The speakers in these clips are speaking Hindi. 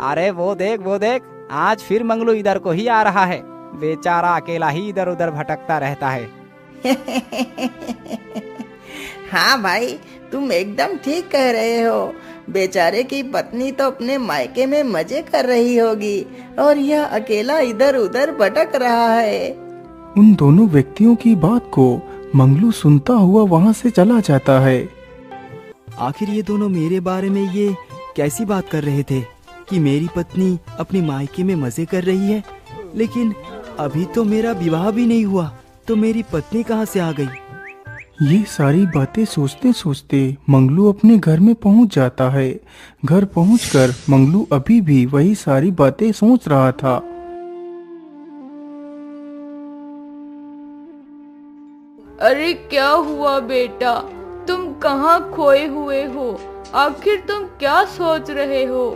अरे वो देख, आज फिर मंगलू इधर को ही आ रहा है। बेचारा अकेला ही इधर उधर भटकता रहता है। हाँ भाई, तुम एकदम ठीक कह रहे हो। बेचारे की पत्नी तो अपने मायके में मजे कर रही होगी और यह अकेला इधर उधर भटक रहा है। उन दोनों व्यक्तियों की बात को मंगलू सुनता हुआ वहां से चला जाता है। आखिर ये दोनों मेरे बारे में ये कैसी बात कर रहे थे कि मेरी पत्नी अपनी मायके में मजे कर रही है, लेकिन अभी तो मेरा विवाह भी नहीं हुआ, तो मेरी पत्नी कहाँ से आ गई। ये सारी बातें सोचते सोचते मंगलू अपने घर में पहुंच जाता है। घर पहुंचकर मंगलू अभी भी वही सारी बातें सोच रहा था। अरे क्या हुआ बेटा, तुम कहाँ खोए हुए हो? आखिर तुम क्या सोच रहे हो?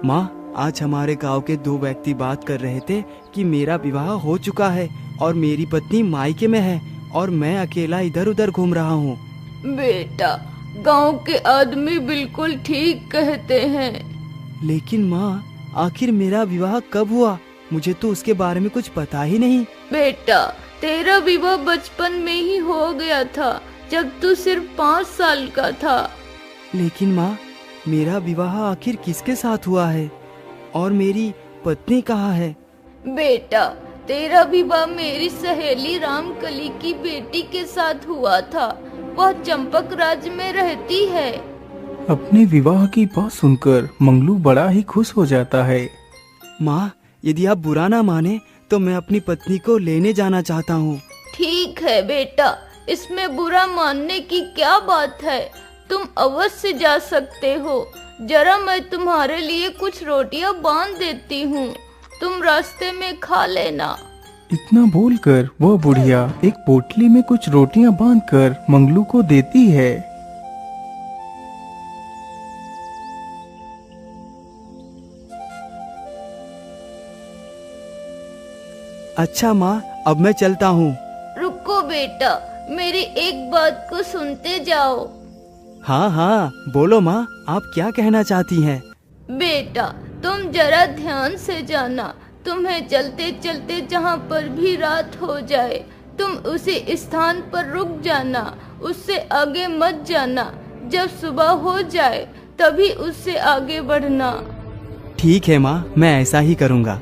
माँ, आज हमारे गांव के दो व्यक्ति बात कर रहे थे कि मेरा विवाह हो चुका है और मेरी पत्नी मायके में है और मैं अकेला इधर उधर घूम रहा हूँ। बेटा, गांव के आदमी बिल्कुल ठीक कहते हैं। लेकिन माँ, आखिर मेरा विवाह कब हुआ? मुझे तो उसके बारे में कुछ पता ही नहीं। बेटा, तेरा विवाह बचपन में ही हो गया था, जब तू सिर्फ 5 साल का था। लेकिन माँ, मेरा विवाह आखिर किसके साथ हुआ है और मेरी पत्नी कहाँ है? बेटा, तेरा विवाह मेरी सहेली रामकली की बेटी के साथ हुआ था। वह चंपक राज्य में रहती है। अपने विवाह की बात सुनकर मंगलू बड़ा ही खुश हो जाता है। माँ, यदि आप बुरा ना माने तो मैं अपनी पत्नी को लेने जाना चाहता हूँ। ठीक है बेटा, इसमें बुरा मानने की क्या बात है? तुम अवश्य जा सकते हो। जरा मैं तुम्हारे लिए कुछ रोटियां बांध देती हूँ, तुम रास्ते में खा लेना। इतना बोलकर वह बुढ़िया एक पोटली में कुछ रोटियां बांधकर मंगलू को देती है। अच्छा माँ, अब मैं चलता हूँ। रुको बेटा, मेरी एक बात को सुनते जाओ। हाँ हाँ, बोलो माँ, आप क्या कहना चाहती हैं? बेटा, तुम जरा ध्यान से जाना। तुम्हें चलते चलते जहाँ पर भी रात हो जाए, तुम उसी स्थान पर रुक जाना, उससे आगे मत जाना। जब सुबह हो जाए तभी उससे आगे बढ़ना। ठीक है माँ, मैं ऐसा ही करूँगा।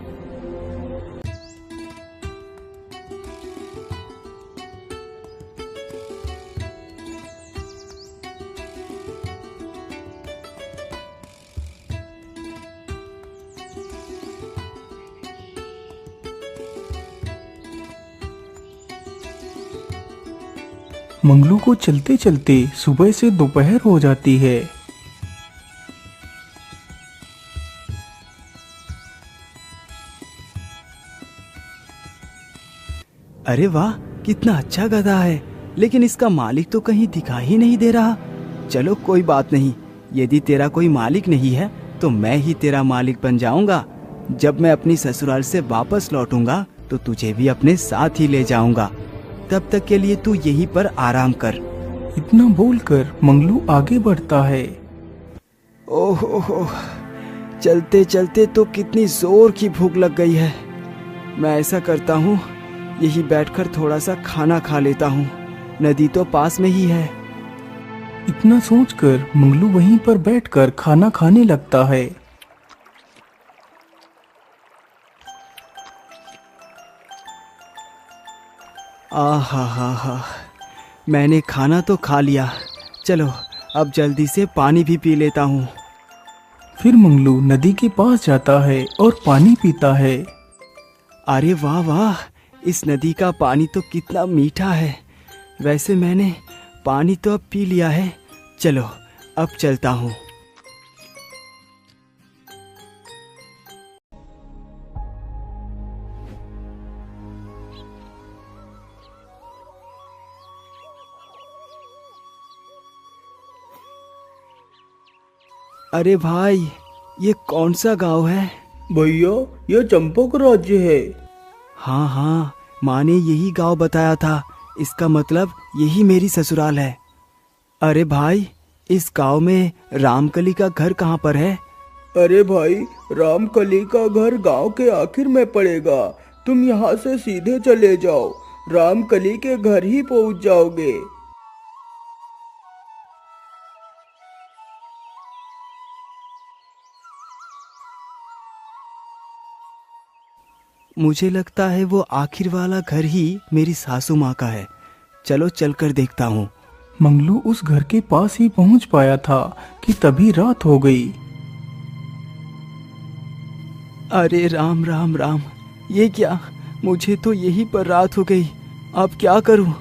मंगलू को चलते चलते सुबह से दोपहर हो जाती है। अरे वाह, कितना अच्छा गधा है, लेकिन इसका मालिक तो कहीं दिखाई ही नहीं दे रहा। चलो कोई बात नहीं, यदि तेरा कोई मालिक नहीं है तो मैं ही तेरा मालिक बन जाऊंगा। जब मैं अपनी ससुराल से वापस लौटूंगा तो तुझे भी अपने साथ ही ले जाऊंगा। तब तक के लिए तू यहीं पर आराम कर। इतना बोलकर मंगलू आगे बढ़ता है। ओहो, चलते चलते तो कितनी जोर की भूख लग गई है। मैं ऐसा करता हूँ, यही बैठकर थोड़ा सा खाना खा लेता हूँ। नदी तो पास में ही है। इतना सोचकर मंगलू वहीं पर बैठकर खाना खाने लगता है। आहा, मैंने खाना तो खा लिया। चलो अब जल्दी से पानी भी पी लेता हूँ। फिर मंगलू नदी के पास जाता है और पानी पीता है। अरे वाह वाह, इस नदी का पानी तो कितना मीठा है। वैसे मैंने पानी तो अब पी लिया है। चलो अब चलता हूँ। अरे भाई, ये कौन सा गांव है? भैया, यह चंपक राज्य है। हाँ, माँ ने यही गांव बताया था। इसका मतलब यही मेरी ससुराल है। अरे भाई, इस गांव में रामकली का घर कहाँ पर है? अरे भाई, रामकली का घर गांव के आखिर में पड़ेगा। तुम यहाँ से सीधे चले जाओ, रामकली के घर ही पहुँच जाओगे। मुझे लगता है वो आखिर वाला घर ही मेरी सासू माँ का है। चलो चलकर देखता हूँ। मंगलू उस घर के पास ही पहुंच पाया था कि तभी रात हो गई। अरे राम राम राम, ये क्या, मुझे तो यहीं पर रात हो गई। अब क्या करूँ?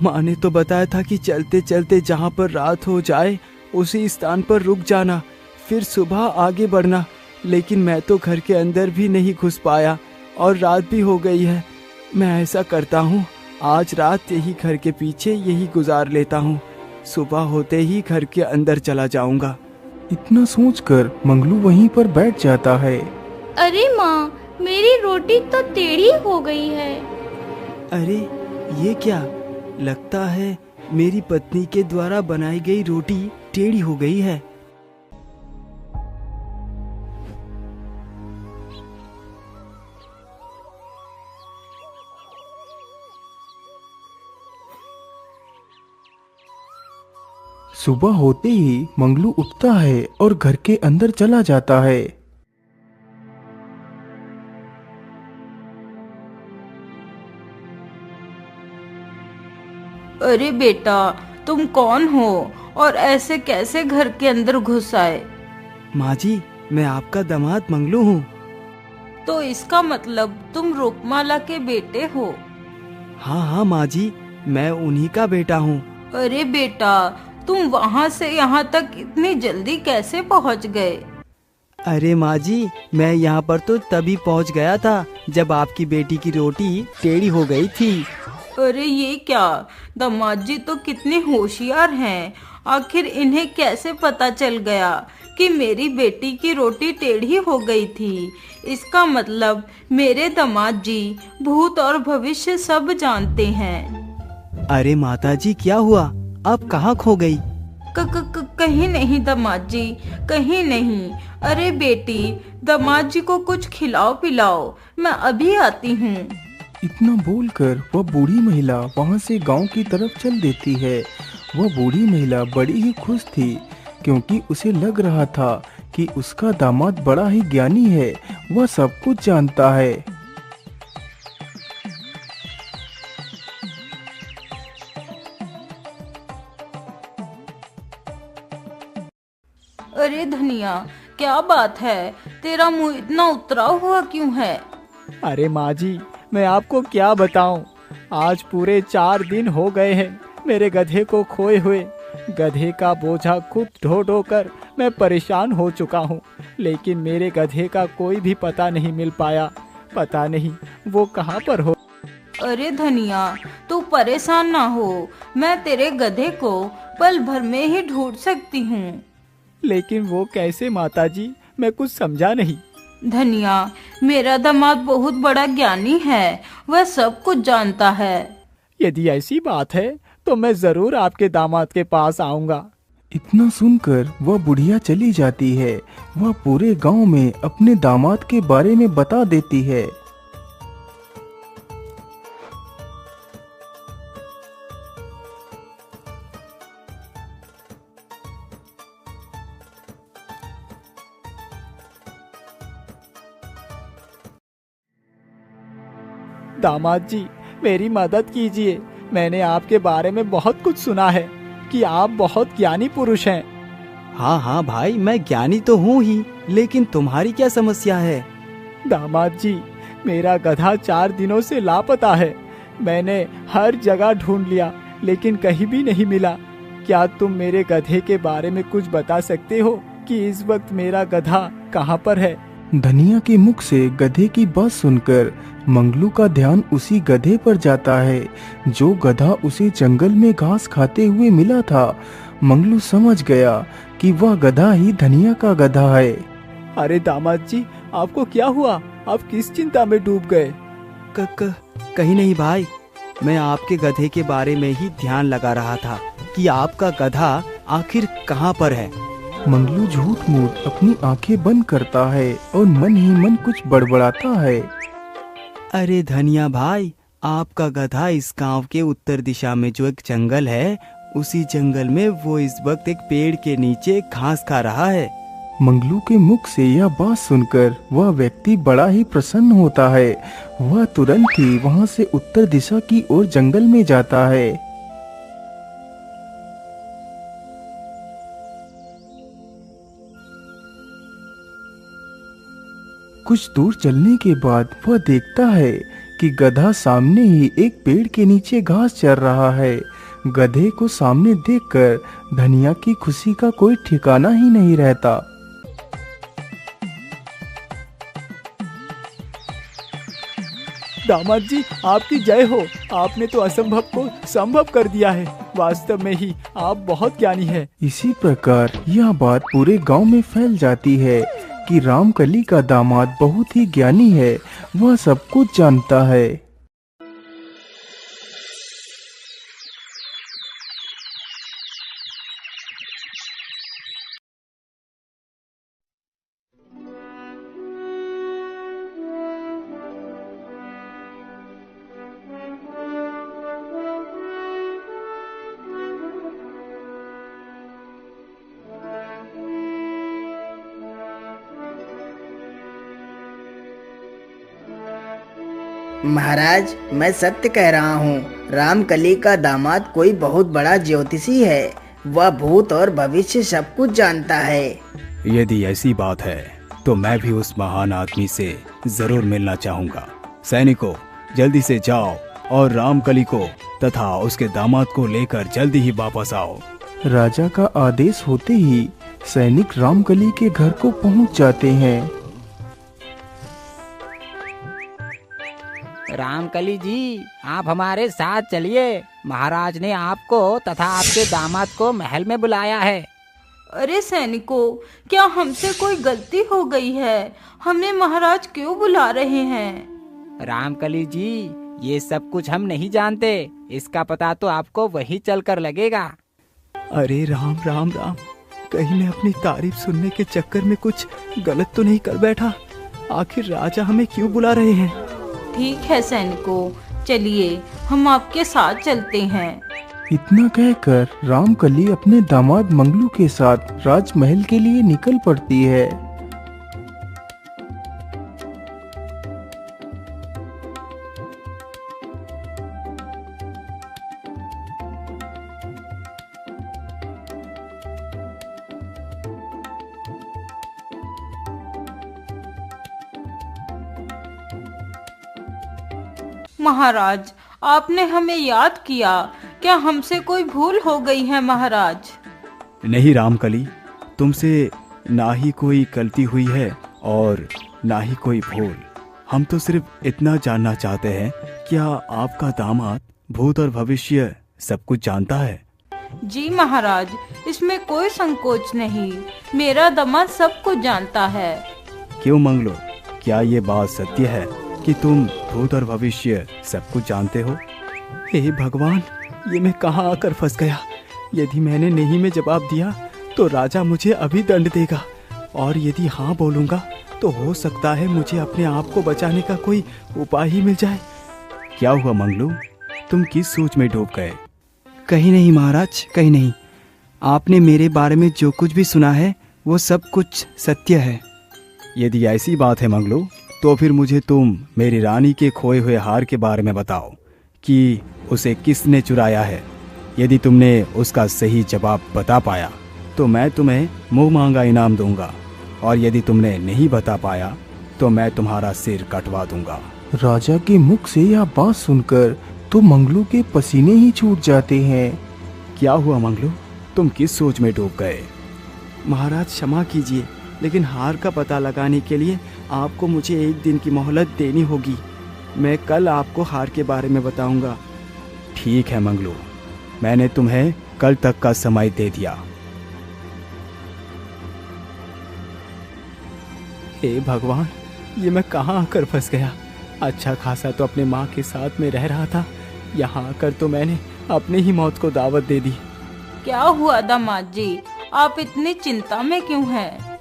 माँ ने तो बताया था कि चलते चलते जहाँ पर रात हो जाए उसी स्थान पर रुक जाना, फिर सुबह आगे बढ़ना। लेकिन मैं तो घर के अंदर भी नहीं घुस पाया और रात भी हो गई है। मैं ऐसा करता हूँ, आज रात यही घर के पीछे यही गुजार लेता हूँ, सुबह होते ही घर के अंदर चला जाऊंगा। इतना सोचकर मंगलू वहीं पर बैठ जाता है। अरे माँ, मेरी रोटी तो टेढ़ी हो गई है। अरे ये क्या, लगता है मेरी पत्नी के द्वारा बनाई गई रोटी टेढ़ी हो गई है। सुबह होते ही मंगलू उठता है और घर के अंदर चला जाता है। अरे बेटा, तुम कौन हो और ऐसे कैसे घर के अंदर घुस आए? माँ जी, मैं आपका दामाद मंगलू हूँ। तो इसका मतलब तुम रूपमाला के बेटे हो? हाँ हाँ माँ जी, मैं उन्हीं का बेटा हूँ। अरे बेटा, तुम वहाँ से यहाँ तक इतनी जल्दी कैसे पहुँच गए? अरे माँ जी, मैं यहाँ पर तो तभी पहुँच गया था जब आपकी बेटी की रोटी टेढ़ी हो गई थी। अरे ये क्या, दामाद जी तो कितने होशियार हैं। आखिर इन्हें कैसे पता चल गया कि मेरी बेटी की रोटी टेढ़ी हो गई थी? इसका मतलब मेरे दामाद जी भूत और भविष्य सब जानते हैं। अरे माता जी, क्या हुआ? आप कहाँ खो गई? कहीं नहीं दामाद जी, कहीं नहीं। अरे बेटी, दामाद जी को कुछ खिलाओ पिलाओ, मैं अभी आती हूँ। इतना बोलकर वह बूढ़ी महिला वहां से गांव की तरफ चल देती है। वह बूढ़ी महिला बड़ी ही खुश थी क्योंकि उसे लग रहा था कि उसका दामाद बड़ा ही ज्ञानी है, वह सब कुछ जानता है। अरे धनिया, क्या बात है, तेरा मुंह इतना उतरा हुआ क्यों है? अरे माँ जी, मैं आपको क्या बताऊं, आज पूरे 4 दिन हो गए हैं मेरे गधे को खोए हुए। गधे का बोझा खुद ढो ढो कर मैं परेशान हो चुका हूँ, लेकिन मेरे गधे का कोई भी पता नहीं मिल पाया। पता नहीं वो कहाँ पर हो। अरे धनिया, तू परेशान ना हो, मैं तेरे गधे को पल भर में ही ढूंढ सकती हूँ। लेकिन वो कैसे माता जी, मैं कुछ समझा नहीं। धनिया, मेरा दामाद बहुत बड़ा ज्ञानी है, वह सब कुछ जानता है। यदि ऐसी बात है तो मैं जरूर आपके दामाद के पास आऊंगा। इतना सुनकर वह बुढ़िया चली जाती है। वह पूरे गांव में अपने दामाद के बारे में बता देती है। दामाद जी, मेरी मदद कीजिए। मैंने आपके बारे में बहुत कुछ सुना है कि आप बहुत ज्ञानी पुरुष हैं। हाँ हाँ भाई, मैं ज्ञानी तो हूँ ही, लेकिन तुम्हारी क्या समस्या है? दामाद जी, मेरा गधा 4 दिनों से लापता है। मैंने हर जगह ढूंढ लिया लेकिन कहीं भी नहीं मिला। क्या तुम मेरे गधे के बारे में कुछ बता सकते हो कि इस वक्त मेरा गधा कहाँ पर है? धनिया के मुख से गधे की बात सुनकर मंगलू का ध्यान उसी गधे पर जाता है जो गधा उसे जंगल में घास खाते हुए मिला था। मंगलू समझ गया कि वह गधा ही धनिया का गधा है। अरे दामाद जी, आपको क्या हुआ? आप किस चिंता में डूब गए? कहीं नहीं भाई, मैं आपके गधे के बारे में ही ध्यान लगा रहा था कि आपका गधा आखिर कहाँ पर है। मंगलू झूठ मूठ अपनी आंखें बंद करता है और मन ही मन कुछ बड़बड़ाता है। अरे धनिया भाई, आपका गधा इस गांव के उत्तर दिशा में जो एक जंगल है, उसी जंगल में वो इस वक्त एक पेड़ के नीचे घास खा रहा है। मंगलू के मुख से यह बात सुनकर वह व्यक्ति बड़ा ही प्रसन्न होता है। वह तुरंत ही वहां से उत्तर दिशा की ओर जंगल में जाता है। कुछ दूर चलने के बाद वह देखता है कि गधा सामने ही एक पेड़ के नीचे घास चर रहा है। गधे को सामने देखकर धनिया की खुशी का कोई ठिकाना ही नहीं रहता। दामाद जी, आपकी जय हो। आपने तो असंभव को संभव कर दिया है। वास्तव में ही आप बहुत ज्ञानी हैं। इसी प्रकार यह बात पूरे गांव में फैल जाती है कि रामकली का दामाद बहुत ही ज्ञानी है। वह सब कुछ जानता है। महाराज, मैं सत्य कह रहा हूँ। रामकली का दामाद कोई बहुत बड़ा ज्योतिषी है। वह भूत और भविष्य सब कुछ जानता है। यदि ऐसी बात है तो मैं भी उस महान आदमी से जरूर मिलना चाहूँगा। सैनिकों, जल्दी से जाओ और रामकली को तथा उसके दामाद को लेकर जल्दी ही वापस आओ। राजा का आदेश होते ही सैनिक रामकली के घर को पहुंच जाते हैं। रामकली जी, आप हमारे साथ चलिए। महाराज ने आपको तथा आपके दामाद को महल में बुलाया है। अरे सैनिकों, क्या हमसे कोई गलती हो गई है? हमें महाराज क्यों बुला रहे हैं? रामकली जी, ये सब कुछ हम नहीं जानते। इसका पता तो आपको वहीं चलकर लगेगा। अरे राम राम राम, कहीं मैं अपनी तारीफ सुनने के चक्कर में कुछ गलत तो नहीं कर बैठा? आखिर राजा हमें क्यों बुला रहे हैं? ठीक है सैनिकों, चलिए हम आपके साथ चलते हैं। इतना कहकर रामकली अपने दामाद मंगलू के साथ राजमहल के लिए निकल पड़ती है। महाराज, आपने हमें याद किया। क्या हमसे कोई भूल हो गई है महाराज? नहीं रामकली, तुमसे ना ही कोई गलती हुई है और ना ही कोई भूल। हम तो सिर्फ इतना जानना चाहते हैं, क्या आपका दामाद भूत और भविष्य सब कुछ जानता है? जी महाराज, इसमें कोई संकोच नहीं। मेरा दामाद सब कुछ जानता है। क्यों मंगलो, क्या ये बात सत्य है कि तुम भूत और भविष्य सब कुछ जानते हो? हे भगवान, ये मैं कहाँ आकर फंस गया। यदि मैंने नहीं में जवाब दिया तो राजा मुझे अभी दंड देगा, और यदि हाँ बोलूँगा तो हो सकता है मुझे अपने आप को बचाने का कोई उपाय ही मिल जाए। क्या हुआ मंगलू, तुम किस सोच में डूब गए? कहीं नहीं महाराज, कहीं नहीं। आपने मेरे बारे में जो कुछ भी सुना है वो सब कुछ सत्य है। यदि ऐसी बात है मंगलू, तो फिर मुझे तुम मेरी रानी के खोए हुए हार के बारे में बताओ कि उसे किसने चुराया है। यदि तुमने उसका सही जवाब बता पाया तो मैं तुम्हें मुंह मांगा इनाम दूंगा, और यदि तुमने नहीं बता पाया तो मैं तुम्हारा सिर कटवा दूंगा। राजा के मुख से यह बात सुनकर तो मंगलू के पसीने ही छूट जाते हैं। क्या हुआ मंगलू, तुम किस सोच में डूब गए? महाराज क्षमा कीजिए, लेकिन हार का पता लगाने के लिए आपको मुझे 1 दिन की मोहलत देनी होगी। मैं कल आपको हार के बारे में बताऊंगा। ठीक है मंगलू, मैंने तुम्हें कल तक का समय दे दिया। हे भगवान, ये मैं कहाँ आकर फंस गया। अच्छा खासा तो अपने माँ के साथ में रह रहा था, यहाँ आकर तो मैंने अपने ही मौत को दावत दे दी। क्या हुआ दामाद जी, आप इतनी चिंता में क्यों हैं?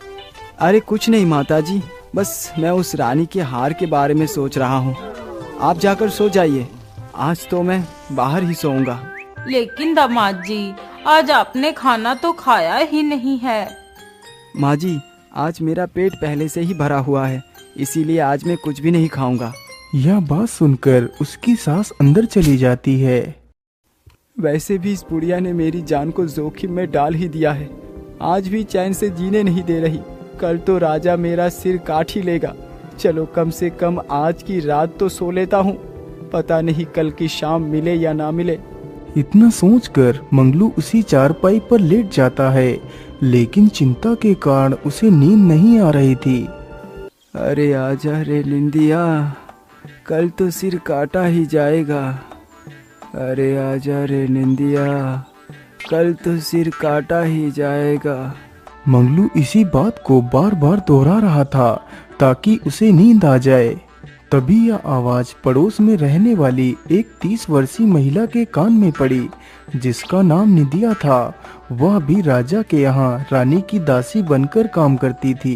अरे कुछ नहीं माताजी, बस मैं उस रानी के हार के बारे में सोच रहा हूँ। आप जाकर सो जाइए, आज तो मैं बाहर ही सोऊंगा। लेकिन दामाद जी, आज आपने खाना तो खाया ही नहीं है। माँ जी, आज मेरा पेट पहले से ही भरा हुआ है, इसीलिए आज मैं कुछ भी नहीं खाऊंगा। यह बात सुनकर उसकी सांस अंदर चली जाती है। वैसे भी इस बुढ़िया ने मेरी जान को जोखिम में डाल ही दिया है, आज भी चैन से जीने नहीं दे रही। कल तो राजा मेरा सिर काट ही लेगा। चलो कम से कम आज की रात तो सो लेता हूँ, पता नहीं कल की शाम मिले या ना मिले। इतना सोचकर मंगलू उसी चारपाई पर लेट जाता है, लेकिन चिंता के कारण उसे नींद नहीं आ रही थी। अरे आजा रे निंदिया, कल तो सिर काटा ही जाएगा। अरे आजा रे निंदिया, कल तो सिर काटा ही जाएगा। मंगलू इसी बात को बार बार दोहरा रहा था ताकि उसे नींद आ जाए। तभी यह आवाज पड़ोस में रहने वाली एक 30 वर्षीय महिला के कान में पड़ी, जिसका नाम निदिया था। वह भी राजा के यहाँ रानी की दासी बनकर काम करती थी।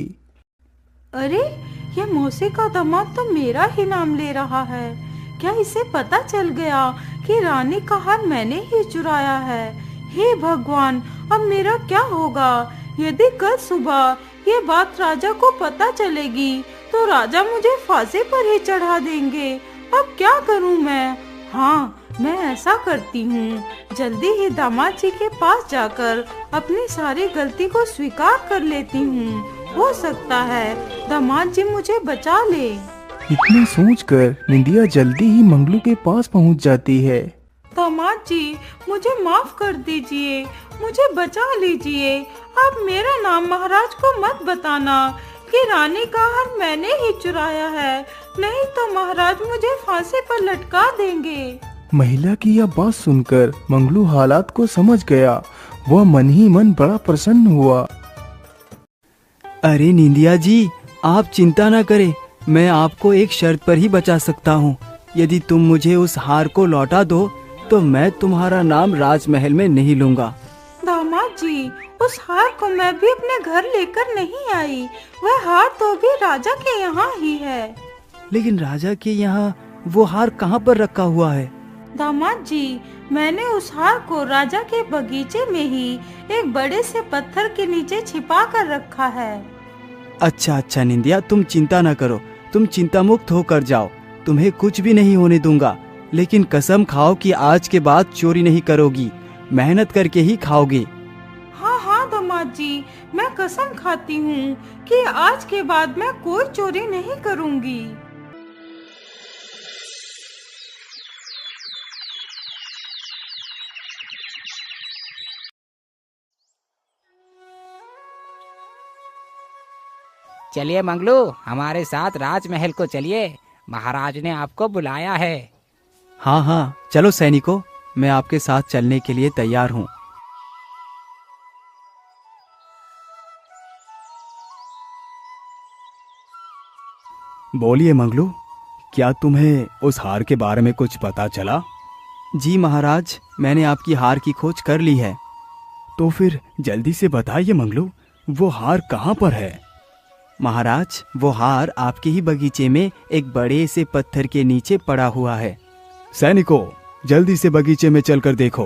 अरे यह मौसी का दामाद तो मेरा ही नाम ले रहा है। क्या इसे पता चल गया कि रानी का हार मैंने ही चुराया है? हे भगवान, अब मेरा क्या होगा? यदि कल सुबह ये बात राजा को पता चलेगी तो राजा मुझे फांसी पर ही चढ़ा देंगे। अब क्या करूं मैं? हाँ, मैं ऐसा करती हूँ, जल्दी ही दामाद जी के पास जाकर अपनी सारी गलती को स्वीकार कर लेती हूँ। हो सकता है दामाद जी मुझे बचा ले। इतना सोचकर निंदिया जल्दी ही मंगलू के पास पहुँच जाती है। दामाद जी, मुझे माफ कर दीजिए, मुझे बचा लीजिए। अब मेरा नाम महाराज को मत बताना कि रानी का हार मैंने ही चुराया है, नहीं तो महाराज मुझे फांसी पर लटका देंगे। महिला की यह बात सुनकर मंगलू हालात को समझ गया। वह मन ही मन बड़ा प्रसन्न हुआ। अरे निंदिया जी, आप चिंता न करें, मैं आपको एक शर्त पर ही बचा सकता हूँ। यदि तुम मुझे उस हार को लौटा दो तो मैं तुम्हारा नाम राजमहल में नहीं लूंगा। दामाद जी, उस हार को मैं भी अपने घर लेकर नहीं आई। वह हार तो भी राजा के यहाँ ही है। लेकिन राजा के यहाँ वो हार कहाँ पर रखा हुआ है? दामाद जी, मैंने उस हार को राजा के बगीचे में ही एक बड़े से पत्थर के नीचे छिपा कर रखा है। अच्छा अच्छा निंदिया, तुम चिंता न करो, तुम चिंता मुक्त होकर जाओ, तुम्हें कुछ भी नहीं होने दूंगा। लेकिन कसम खाओ कि आज के बाद चोरी नहीं करोगी, मेहनत करके ही खाओगे। हाँ हाँ दामाद जी, मैं कसम खाती हूँ कि आज के बाद मैं कोई चोरी नहीं करूँगी। चलिए मंगलू, हमारे साथ राजमहल को चलिए, महाराज ने आपको बुलाया है। हाँ हाँ, चलो सैनिकों, मैं आपके साथ चलने के लिए तैयार हूँ। बोलिए मंगलू, क्या तुम्हें उस हार के बारे में कुछ पता चला? जी महाराज, मैंने आपकी हार की खोज कर ली है। तो फिर जल्दी से बताइए मंगलू, वो हार कहाँ पर है? महाराज, वो हार आपके ही बगीचे में एक बड़े से पत्थर के नीचे पड़ा हुआ है। सैनिकों, जल्दी से बगीचे में चलकर देखो।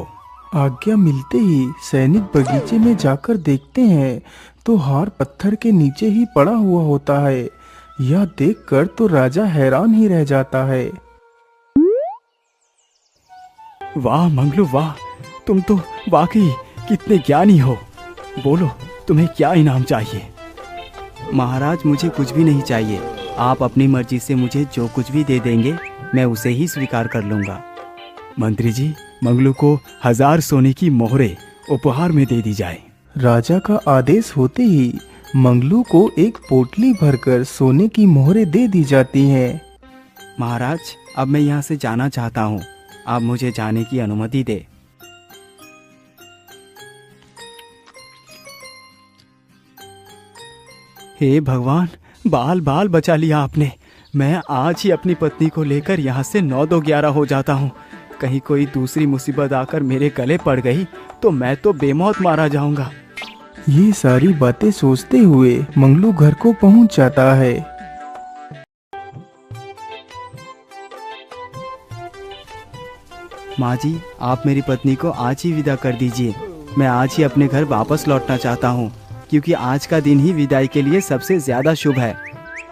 आज्ञा मिलते ही सैनिक बगीचे में जाकर देखते हैं तो हार पत्थर के नीचे ही पड़ा हुआ होता है। यह देखकर तो राजा हैरान ही रह जाता है। वाह मंगलू वाह, तुम तो वाकई कितने ज्ञानी हो। बोलो, तुम्हें क्या इनाम चाहिए? महाराज, मुझे कुछ भी नहीं चाहिए, आप अपनी मर्जी से मुझे जो कुछ भी दे देंगे मैं उसे ही स्वीकार कर लूंगा। मंत्री जी, मंगलू को 1000 सोने की मोहरे उपहार में दे दी जाए। राजा का आदेश होते ही मंगलू को एक पोटली भरकर सोने की मोहरे दे दी जाती हैं। महाराज, अब मैं यहाँ से जाना चाहता हूँ, आप मुझे जाने की अनुमति दे। हे भगवान, बाल बाल बचा लिया आपने। मैं आज ही अपनी पत्नी को लेकर यहाँ से 9-2-11 हो जाता हूँ। कहीं कोई दूसरी मुसीबत आकर मेरे गले पड़ गई तो मैं तो बेमौत मारा जाऊंगा। ये सारी बातें सोचते हुए मंगलू घर को पहुंच जाता है। माँ जी, आप मेरी पत्नी को आज ही विदा कर दीजिए। मैं आज ही अपने घर वापस लौटना चाहता हूँ, क्योंकि आज का दिन ही विदाई के लिए सबसे ज्यादा शुभ है।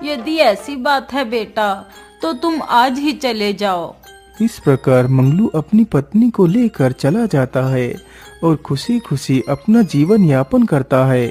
यदि ऐसी बात है बेटा, तो तुम आज ही चले जाओ। इस प्रकार मंगलू अपनी पत्नी को लेकर चला जाता है और खुशी खुशी अपना जीवन यापन करता है।